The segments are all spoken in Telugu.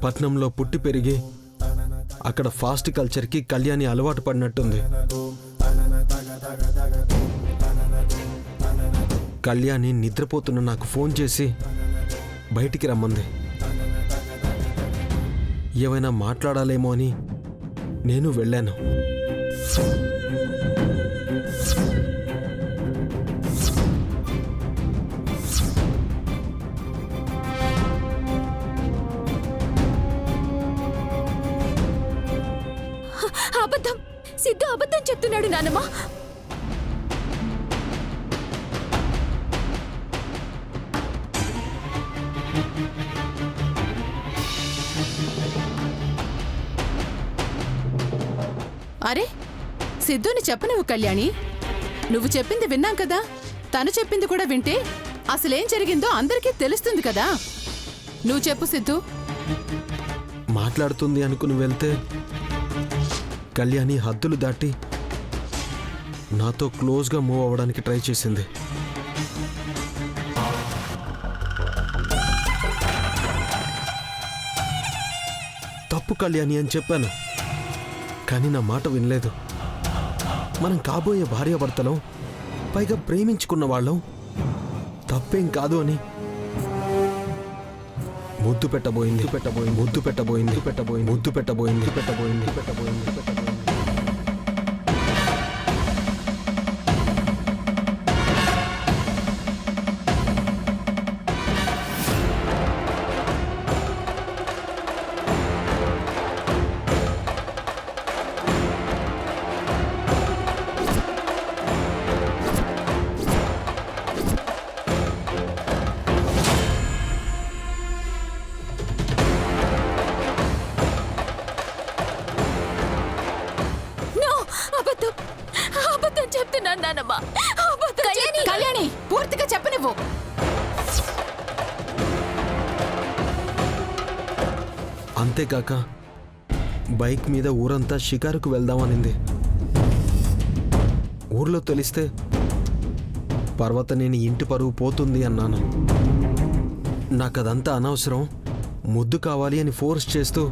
పట్నంలో పుట్టి పెరిగి అక్కడ ఫాస్ట్ కల్చర్కి కళ్యాణి అలవాటు పడినట్టుంది. కళ్యాణి నిద్రపోతున్న నాకు ఫోన్ చేసి బయటికి రమ్మంది. ఏమైనా మాట్లాడాలేమో అని నేను వెళ్ళాను. అబద్ధం, సిద్ధు అబద్ధం చెప్తున్నాడు నానమ్మ. అరే సిద్ధుని చెప్పనువు కళ్యాణి. నువ్వు చెప్పింది విన్నాం కదా, తను చెప్పింది కూడా వింటే అసలేం జరిగిందో అందరికీ తెలుస్తుంది కదా. నువ్వు చెప్పు సిద్ధు. మాట్లాడుతుంది అనుకుని వెళ్తే కళ్యాణి హద్దులు దాటి నాతో క్లోజ్గా మూవ్ అవ్వడానికి ట్రై చేసింది. తప్పు కళ్యాణి అని చెప్పాను, కానీ నా మాట వినలేదు. మనం కాబోయే భార్యాభర్తలం, పైగా ప్రేమించుకున్న వాళ్ళం, తప్పేం కాదు అని ముద్దు పెట్టబోయింది. కళ్యాణి పూర్తిగా చెప్పు నువ్వు. అంతేకాక బైక్ మీద ఊరంతా షికారుకు వెళ్దామనింది. ఊర్లో తెలిస్తే పర్వతనేని ఇంటి పరువు పోతుంది అన్నాను. నాకదంతా అనవసరం, ముద్దు కావాలి అని ఫోర్స్ చేస్తూ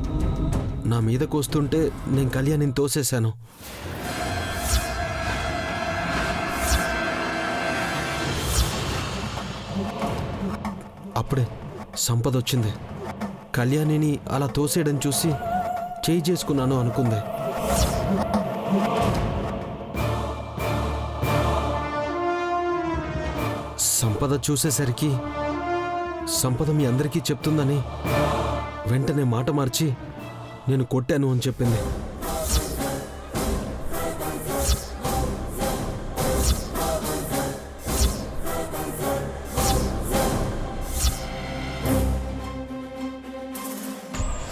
నా మీదకు వస్తుంటే నేను కళ్యాణిని తోసేశాను. అప్పుడే సంపద వచ్చింది. కళ్యాణిని అలా తోసేయడం చూసి చేయి చేసుకున్నాను అనుకుంది. సంపద చూసేసరికి సంపద మీ అందరికీ చెప్తుందని వెంటనే మాట మార్చి నేను కొట్టాను అని చెప్పింది.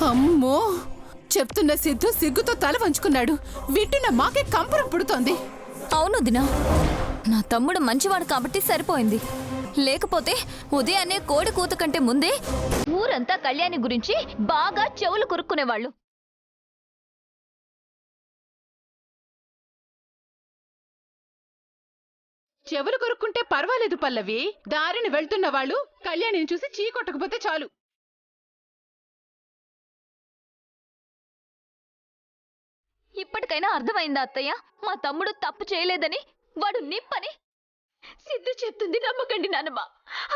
అమ్మో, చెప్తున్న సిద్ధు సిగ్గుతో తల వంచుకున్నాడు. వింటున్న మాకే కంపరం పుడుతోంది. అవును దినా, నా తమ్ముడు మంచివాడు కాబట్టి సరిపోయింది. లేకపోతే ఉదయాన్నే కోడి కూత కంటే ముందే ఊరంతా కళ్యాణి గురించి బాగా చెవులు కొరుక్కునేవాళ్ళు. చెవులు కొరుక్కుంటే పర్వాలేదు పల్లవి. దారిని వెళ్తున్న వాళ్ళు కళ్యాణిని చూసి చీ కొట్టకపోతే చాలు. ఇప్పటికైనా అర్థమైందా అత్తయ్య? మా తమ్ముడు తప్పు చేయలేదని, వాడు నిప్పని. సిద్ధు చెప్తుంది నమ్మకండి నాన్నమ్మ,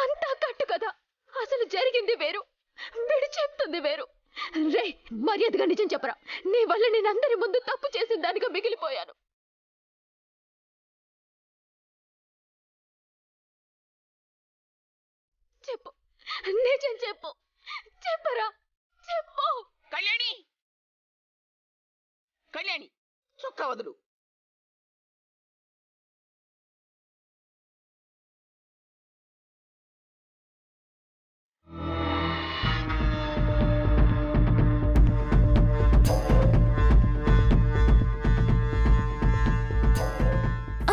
అంతా కట్టు కదా. అసలు జరిగింది వేరు, వీడు చెప్తుంది వేరు. రే, మర్యాదగా నిజం చెప్పరా. నీ వల్ల నేనందరి ముందు తప్పు చేసిన దానిగా మిగిలిపోయాను. చెప్పు, నిజం చెప్పు. చెప్పరా, చెప్పు. కళ్యాణి, కళ్యాణి, చొక్కా వదులు.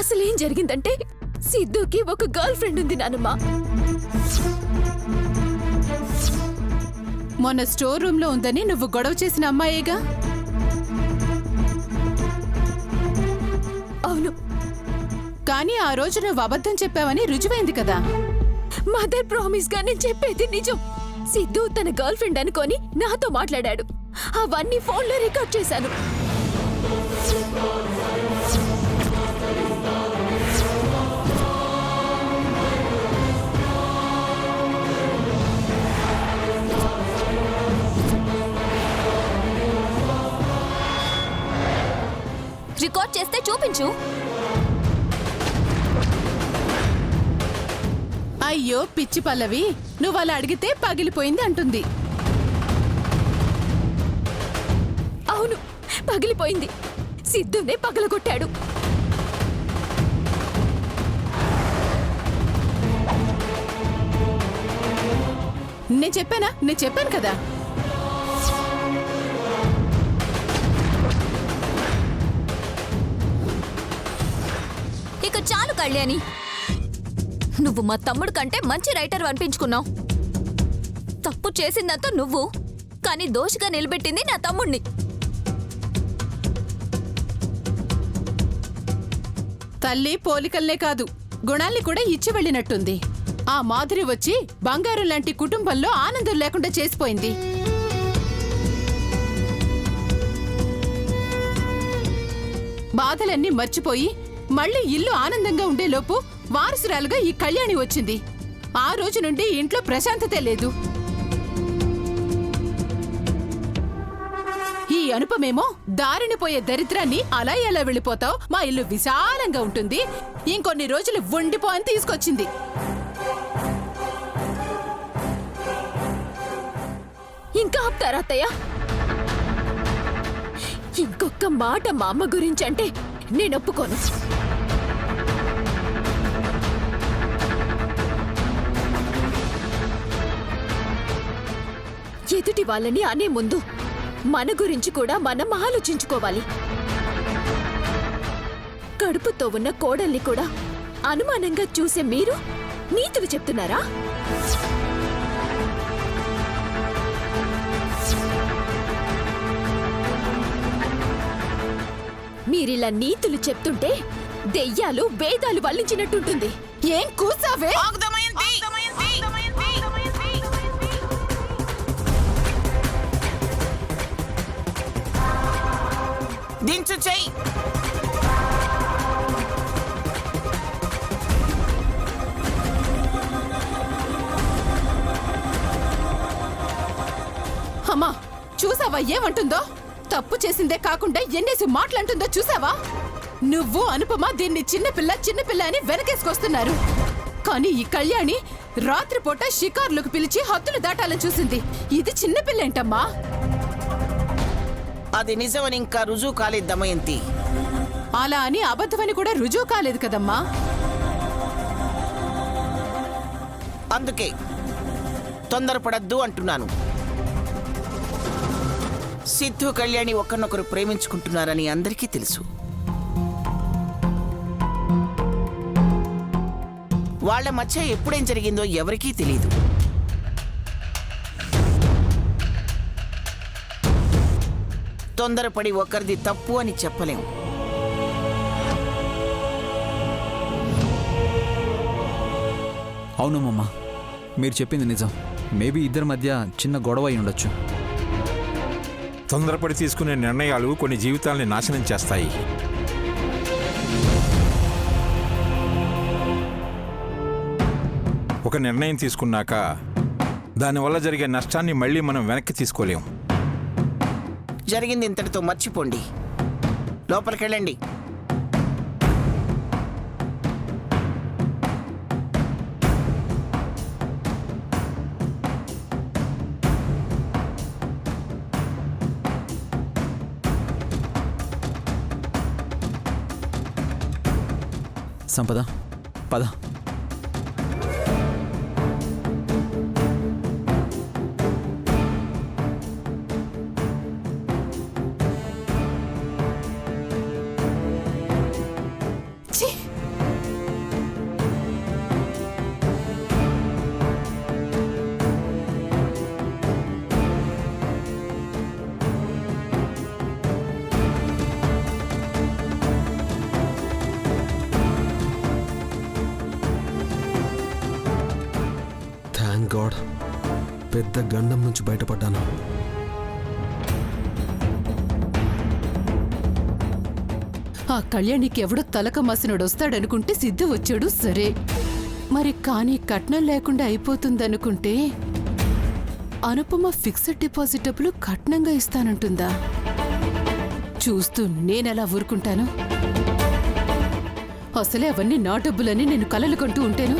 అసలేం జరిగిందంటే సిద్ధుకి ఒక గర్ల్ ఫ్రెండ్ ఉంది నానమ్మ. మొన్న స్టోర్ రూమ్ లో ఉందని నువ్వు గొడవ చేసిన అమ్మాయేగా? అవును, కానీ ఆ రోజు నువ్వు అబద్ధం చెప్పావని రుజువైంది కదా. మదర్ ప్రామిస్ గా నేను చెప్పేది నిజం. సిద్ధు తన గర్ల్ ఫ్రెండ్ అనుకొని నాతో మాట్లాడాడు. అవన్నీ ఫోన్లో రికార్డ్ చేశాను. రికార్డ్ చేస్తే చూపించు. అయ్యో పిచ్చి పల్లవి, నువ్వు అలా అడిగితే పగిలిపోయింది అంటుంది. అవును, పగిలిపోయింది. సిద్ధునే పగలగొట్టాడు. నేను చెప్పాను కదా. ఇక చాలు కళ్యాణి, నువ్వు మా తమ్ముడు కంటే మంచి రైటర్ అనిపించుకున్నావు. తప్పు చేసిందంతా నువ్వు, కానీ దోషిగా నిలబెట్టింది నా తమ్ముణ్ణి. తల్లి పోలికల్నే కాదు, గుణాల్ని కూడా ఇచ్చి వెళ్ళినట్టుంది. ఆ మాధురి వచ్చి బంగారం లాంటి కుటుంబంలో ఆనందం లేకుండా చేసిపోయింది. బాధలన్నీ మర్చిపోయి మళ్ళీ ఇల్లు ఆనందంగా ఉండేలోపు వారసురాలుగా ఈ కళ్యాణి వచ్చింది. ఆ రోజు నుండి ఇంట్లో ప్రశాంతతే లేదు. ఈ అనుపమేమో దారిని పోయే దరిద్రాన్ని అలా ఎలా వెళ్ళిపోతావు, మా ఇల్లు విశాలంగా ఉంటుంది, ఇంకొన్ని రోజులు ఉండిపో అని తీసుకొచ్చింది. ఇంకా ఆపుతారా అత్తయ్య? ఇంకొక మాట మా అమ్మ గురించి అంటే నేను ఒప్పుకోను. ఎదుటి వాళ్ళని అనే ముందు మన గురించి కూడా మనం ఆలోచించుకోవాలి. కడుపుతో ఉన్న కోడల్ని కూడా అనుమానంగా చూసే మీరు నీతులు చెప్తున్నారా? మీరిలా నీతులు చెప్తుంటే దెయ్యాలు వేదాలు వల్లించినట్టుంటుంది. ఏం కూసావే? దించు చెయ్యి. అమ్మా చూసావా ఏమంటుందో? తప్పు చేసిందే కాకుండా ఎన్నేసి మాటలంటుందో చూసావా? నువ్వు అనుపమ దీన్ని చిన్నపిల్ల అని వెనకేసుకొస్తున్నారు. కానీ ఈ కళ్యాణి రాత్రిపూట షికార్లకు పిలిచి హద్దులు దాటాలని చూసింది. ఇది చిన్నపిల్లేంటమ్మా? అది నిజమని ఇంకా రుజువు కాలేదు దమయంతి. అలా అని అబద్ధమని కూడా రుజువు కాలేదు కదమ్మా. అందుకే తొందరపడద్దు అంటున్నాను. సిద్ధు కళ్యాణి ఒకరినొకరు ప్రేమించుకుంటున్నారని అందరికీ తెలుసు. వాళ్ళ మధ్య ఎప్పుడేం జరిగిందో ఎవరికీ తెలీదు. తొందరపడి ఒకరిది తప్పు అని చెప్పలేం. అవునమ్మా, మీరు చెప్పింది నిజం. మేబీ ఇద్దరి మధ్య చిన్న గొడవ అయి ఉండొచ్చు. తొందరపడి తీసుకునే నిర్ణయాలు కొన్ని జీవితాల్ని నాశనం చేస్తాయి. ఒక నిర్ణయం తీసుకున్నాక దానివల్ల జరిగే నష్టాన్ని మళ్ళీ మనం వెనక్కి తీసుకోలేం. జరిగింది ఇంతటితో మర్చిపోండి. లోపలికెళ్ళండి. సంపద పద. పెద్ద గండం నుంచి బయటపడ్డాను. ఆ కళ్యాణికి ఎవడో తలక మాసినోడు వస్తాడనుకుంటే సిద్ధు వచ్చాడు సరే, మరి కానీ కట్నం లేకుండా అయిపోతుందనుకుంటే అనుపమ ఫిక్స్డ్ డిపాజిట్ డబ్బులు కట్నంగా ఇస్తానంటుందా? చూస్తూ నేనెలా ఊరుకుంటాను? అసలే అవన్నీ నా డబ్బులని నేను కలలు కొంటూ ఉంటాను.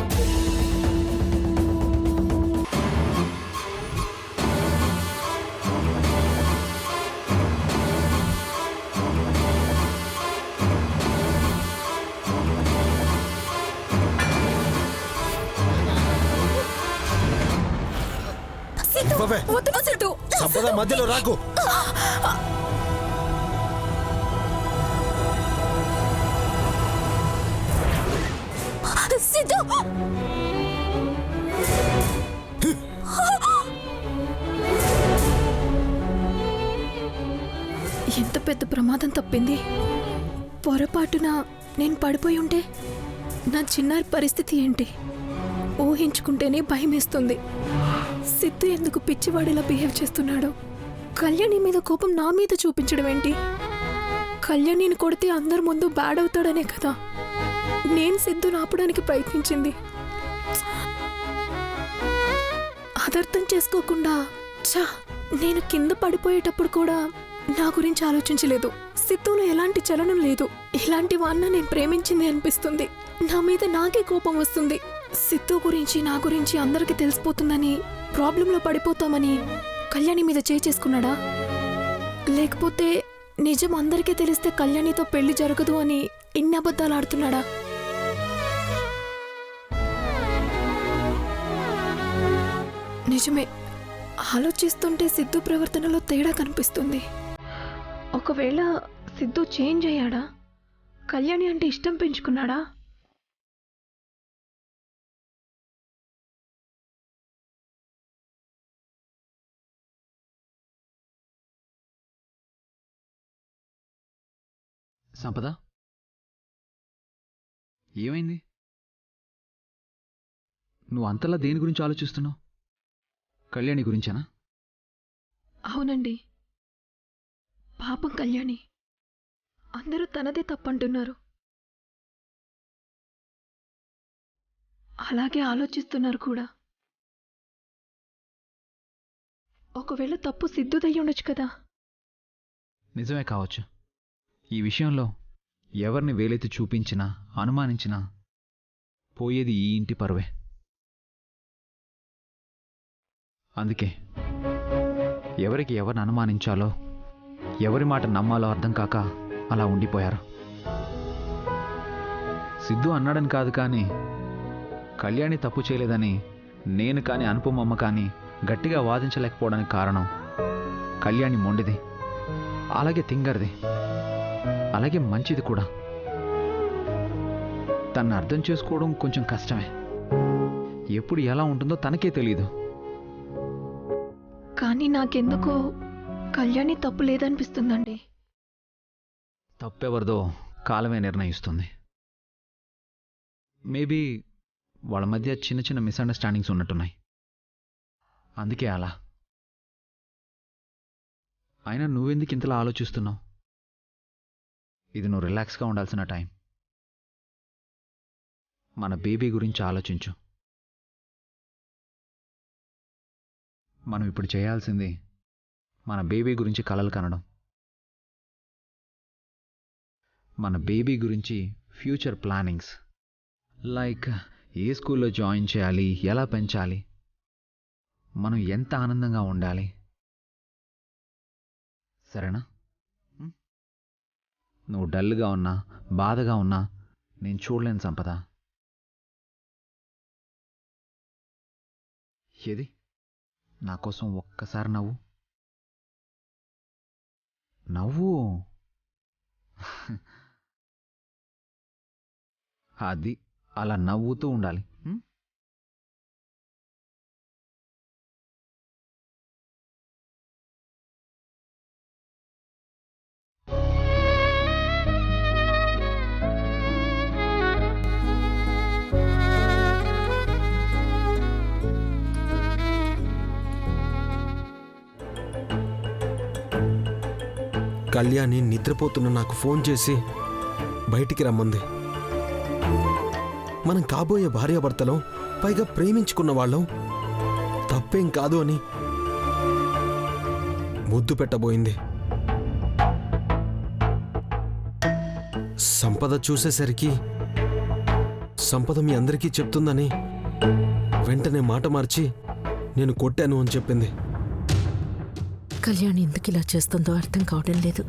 ఇవ్వవే. సంపద మధ్యలో రాకు. సిద్ధు ఎంత పెద్ద ప్రమాదం తప్పింది. పొరపాటున నేను పడిపోయి ఉంటే నా చిన్నారి పరిస్థితి ఏంటి? ఊహించుకుంటేనే భయమేస్తుంది. సిద్ధు ఎందుకు పిచ్చివాడిలా బిహేవ్ చేస్తున్నాడు? కళ్యాణి మీద కోపం నా మీద చూపించడం ఏంటి? కళ్యాణిని కొడితే అందరి ముందు బ్యాడ్ అవుతాడనే కదా నేను సిద్ధుని ఆపడానికి ప్రయత్నించింది. అదర్థం చేసుకోకుండా నేను కింద పడిపోయేటప్పుడు కూడా నా గురించి ఆలోచించలేదు. సిద్ధులో ఎలాంటి చలనం లేదు. ఇలాంటి వాన్న నేను ప్రేమించింది అనిపిస్తుంది. నా మీద నాకే కోపం వస్తుంది. సిద్ధు గురించి నా గురించి అందరికీ తెలిసిపోతుందని, ప్రాబ్లంలో పడిపోతామని కళ్యాణి మీద చేసుకున్నాడా? లేకపోతే నిజం అందరికీ తెలిస్తే కళ్యాణితో పెళ్లి జరగదు అని ఇన్ని అబద్ధాలు ఆడుతున్నాడా? నిజమే, ఆలోచిస్తుంటే సిద్ధు ప్రవర్తనలో తేడా కనిపిస్తుంది. ఒకవేళ సిద్ధు చేంజ్ అయ్యాడా? కళ్యాణి అంటే ఇష్టం పెంచుకున్నాడా? సంపద, ఏమైంది? నువ్వు అంతలా దేని గురించి ఆలోచిస్తున్నావు? కళ్యాణి గురించేనా? అవునండి, పాపం కళ్యాణి. అందరూ తనదే తప్పంటున్నారు. అలాగే ఆలోచిస్తున్నారు కూడా. ఒకవేళ తప్పు సిద్ధుదయ్యి ఉండొచ్చు కదా. నిజమే కావచ్చు. ఈ విషయంలో ఎవరిని వేలెత్తి చూపించినా అనుమానించినా పోయేది ఈ ఇంటి పరువే. అందుకే ఎవరికి ఎవరిని అనుమానించాలో, ఎవరి మాట నమ్మాలో అర్థం కాక అలా ఉండిపోయారు. సిద్ధు అన్నాడని కాదు, కానీ కళ్యాణి తప్పు చేయలేదని నేను కానీ అనుపమమ్మ కానీ గట్టిగా వాదించలేకపోవడానికి కారణం కళ్యాణి మొండిది, అలాగే తింగర్ది, అలాగే మంచిది కూడా. తన్ని అర్థం చేసుకోవడం కొంచెం కష్టమే. ఎప్పుడు ఎలా ఉంటుందో తనకే తెలీదు. కానీ నాకెందుకో కళ్యాణి తప్పు లేదనిపిస్తుందండి. తప్పెవరిదో కాలమే నిర్ణయిస్తుంది. మేబీ వాళ్ళ మధ్య చిన్న చిన్న మిస్అండర్స్టాండింగ్స్ ఉన్నట్టున్నాయి, అందుకే అలా. అయినా నువ్వెందుకు ఇంతలా ఆలోచిస్తున్నావు? ఇది నువ్వు రిలాక్స్గా ఉండాల్సిన టైం. మన బేబీ గురించి ఆలోచించు. మనం ఇప్పుడు చేయాల్సింది మన బేబీ గురించి కలలు కనడం, మన బేబీ గురించి ఫ్యూచర్ ప్లానింగ్స్, లైక్ ఏ స్కూల్లో జాయిన్ చేయాలి, ఎలా పెంచాలి, మనం ఎంత ఆనందంగా ఉండాలి. సరేనా? నువ్వు డల్గా ఉన్నా, బాధగా ఉన్నా నేను చూడలేను సంపద. ఏది నా కోసం ఒక్కసారి నవ్వు. నవ్వు. అది అలా నవ్వుతూ ఉండాలి. కళ్యాణి నిద్రపోతున్న నాకు ఫోన్ చేసి బయటికి రమ్మంది. మనం కాబోయే భార్యాభర్తలం, పైగా ప్రేమించుకున్న వాళ్ళం, తప్పేం కాదు అని ముద్దు పెట్టబోయింది. సంపద చూసేసరికి సంపద మీ అందరికీ చెప్తుందని వెంటనే మాట మార్చి నేను కొట్టాను అని చెప్పింది. కళ్యాణి ఎందుకు ఇలా చేస్తుందో అర్థం కావడం లేదు.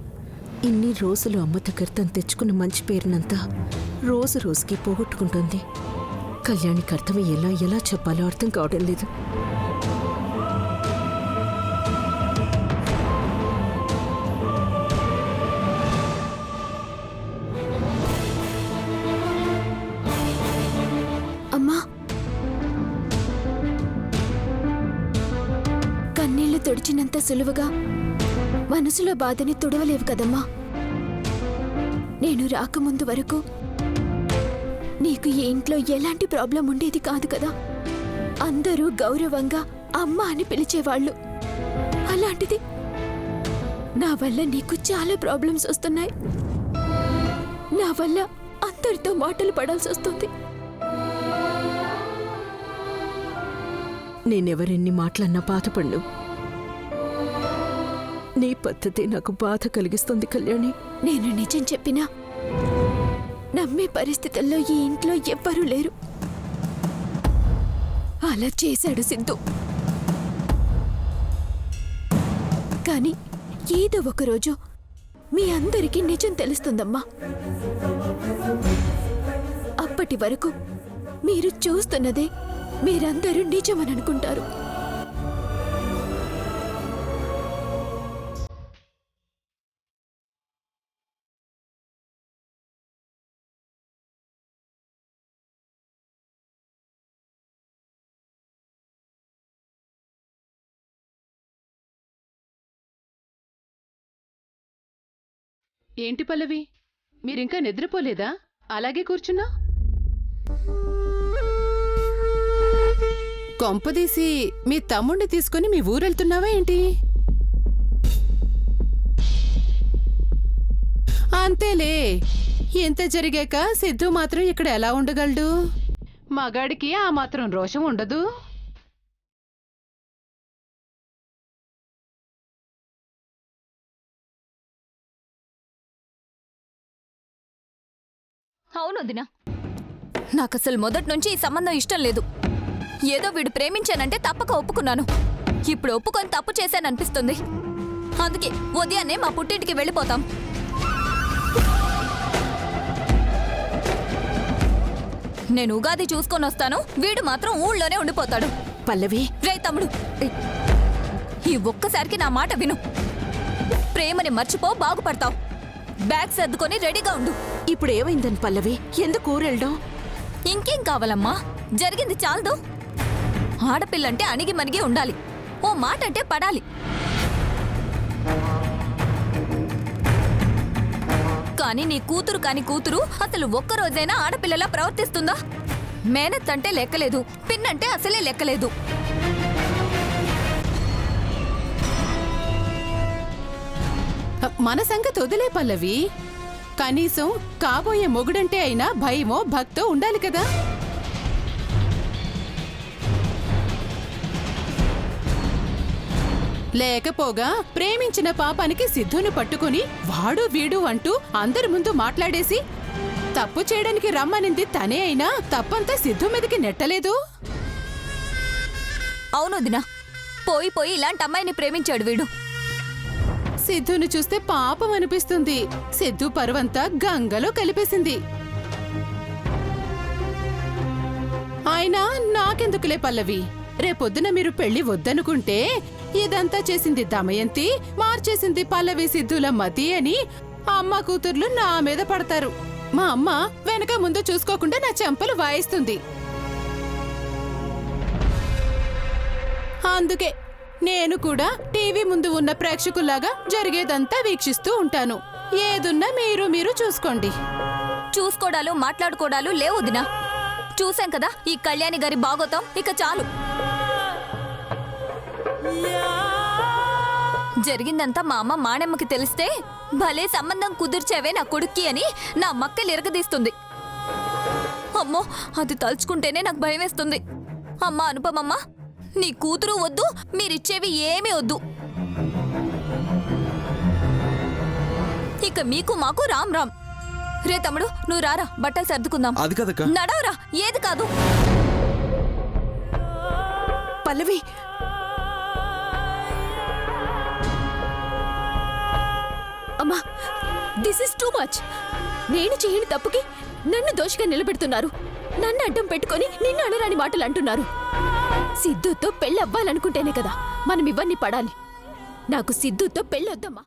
ఇన్ని రోజులు అమ్మ దగ్గర తను తెచ్చుకున్న మంచి పేరునంతా రోజు రోజుకి పోగొట్టుకుంటుంది. కళ్యాణికి అర్థమయ్యేలా ఎలా చెప్పాలో అర్థం కావడం లేదు. అమ్మా, కన్నీళ్లు తుడిచినంత సులువుగా మనసులో బాధని తుడవలేవు కదమ్మా. నేను రాకముందు వరకు నీకు ఈ ఇంట్లో ఎలాంటి ప్రాబ్లం ఉండేది కాదు కదా. అందరూ గౌరవంగా అమ్మ అని పిలిచేవాళ్ళు. అలాంటిది నా వల్ల నీకు చాలా ప్రాబ్లమ్స్ వస్తున్నాయి. నా వల్ల అందరితో మాటలు పడాల్సి వస్తుంది. నేనెవరెన్ని మాటలన్నా బాధపడ్ను. నీ పద్ధతి నాకు బాధ కలిగిస్తుంది కళ్యాణి. నేను నిజం చెప్పినా నమ్మే పరిస్థితుల్లో ఈ ఇంట్లో ఎవ్వరూ లేరు. అలా చేశాడు సిద్ధు. కానీ ఏదో ఒకరోజు మీ అందరికీ నిజం తెలుస్తుందమ్మా. అప్పటి వరకు మీరు చూస్తున్నదే మీరందరూ నిజమని అనుకుంటారు. ఏంటి పల్లవి, మీరింకా నిద్రపోలేదా? అలాగే కూర్చున్నా. కొంపదీసి మీ తమ్ముణ్ణి తీసుకుని మీ ఊరెళ్తున్నావా ఏంటి? అంతేలే, ఇంత జరిగాక సిద్ధు మాత్రం ఇక్కడ ఎలా ఉండగలడు? మగాడికి ఆ మాత్రం రోషం ఉండదు. అవును వదినా, నాకసలు మొదటి నుంచి ఈ సంబంధం ఇష్టం లేదు. ఏదో వీడు ప్రేమించానంటే తప్పక ఒప్పుకున్నాను. ఇప్పుడు ఒప్పుకొని తప్పు చేశాననిపిస్తుంది. అందుకే ఉదయాన్నే మా పుట్టింటికి వెళ్ళిపోతాం. నేను ఉగాది చూసుకొని వస్తాను, వీడు మాత్రం ఊళ్ళోనే ఉండిపోతాడు. పల్లవి, రే తమ్ముడు, ఈ ఒక్కసారికి నా మాట విను. ప్రేమని మర్చిపో, బాగుపడతావు. బ్యాగ్ సర్దుకొని రెడీగా ఉండు. ఇప్పుడు ఏమైందని పల్లవి? ఎందుకు ఊరెళ్ళడం? ఇంకేం కావాలమ్మా? జరిగింది చాలదు. ఆడపిల్లంటే అణిగి మణిగి ఉండాలి, ఓ మాట అంటే పడాలి. కానీ నీ కూతురు కాని కూతురు అసలు ఒక్కరోజైనా ఆడపిల్లలా ప్రవర్తిస్తుందా? మేనత్తంటే లెక్కలేదు, పిన్నంటే అసలే లెక్కలేదు. మన సంగతి వదిలే పల్లవి. కనీసం కాబోయే మొగుడంటే అయినా భయమో భక్తో ఉండాలి కదా. లేకపోగా ప్రేమించిన పాపానికి సిద్ధుని పట్టుకుని వాడు వీడు అంటూ అందరి ముందు మాట్లాడేసి తప్పు చేయడానికి రమ్మనింది తనే అయినా తప్పంతా సిద్ధు మీదకి నెట్టలేదు. అవును దినా, పోయి పోయి ఇలాంటి అమ్మాయిని ప్రేమించాడు వీడు. సిద్ధుని చూస్తే పాపం అనిపిస్తుంది. సిద్ధు పరువంతా గంగలో కలిపేసింది. అయినా నాకెందుకులే పల్లవి, రేపొద్దున మీరు పెళ్లి వద్దనుకుంటే ఇదంతా చేసింది దమయంతి, మార్చేసింది పల్లవి సిద్ధుల మతి అని అమ్మ కూతుర్లు నా మీద పడతారు. మా అమ్మ వెనక ముందు చూసుకోకుండా నా చెంపలు వాయిస్తుంది. అందుకే నేను కూడా టీవీ ముందు ఉన్న ప్రేక్షకుల్లాగా జరిగేదంతా వీక్షిస్తూ ఉంటాను. ఏదున్నా మీరు చూసుకోండి. చూసుకోడాలు మాట్లాడుకోడాలు లేవు దినా. చూసాం కదా ఈ కళ్యాణి గారి బాగోతాం, ఇక చాలు. జరిగిందంతా మా అమ్మ మాణెమ్మకి తెలిస్తే భలే సంబంధం కుదిర్చావే నా కొడుక్కి అని నా మక్కలు ఇరగదీస్తుంది. అమ్మో, అది తలుచుకుంటేనే నాకు భయం వేస్తుంది. అమ్మా అనుపమమ్మ, నీ కూతురు వద్దు, మీరిచ్చేవి ఏమీ వద్దు. ఇక మీకు మాకు రామ్ రామ్. రే తమ్ముడు, నువ్వు రారా, బట్టలు సర్దుకుందాం. అది కదక్క. నడవరా, ఏది కాదు. పల్లవి, అమ్మా, దిస్ ఇస్ టూ మచ్. నేను చేయని తప్పుకి నన్ను దోషిగా నిలబెడుతున్నారు. నన్ను అడ్డం పెట్టుకొని నిన్ను అనరాని మాటలు అంటున్నారు. సిద్ధుతో పెళ్ళవ్వాలనుకుంటేనే కదా మనం ఇవన్నీ పడాలి. నాకు సిద్ధుతో పెళ్ళొద్దమ్మా.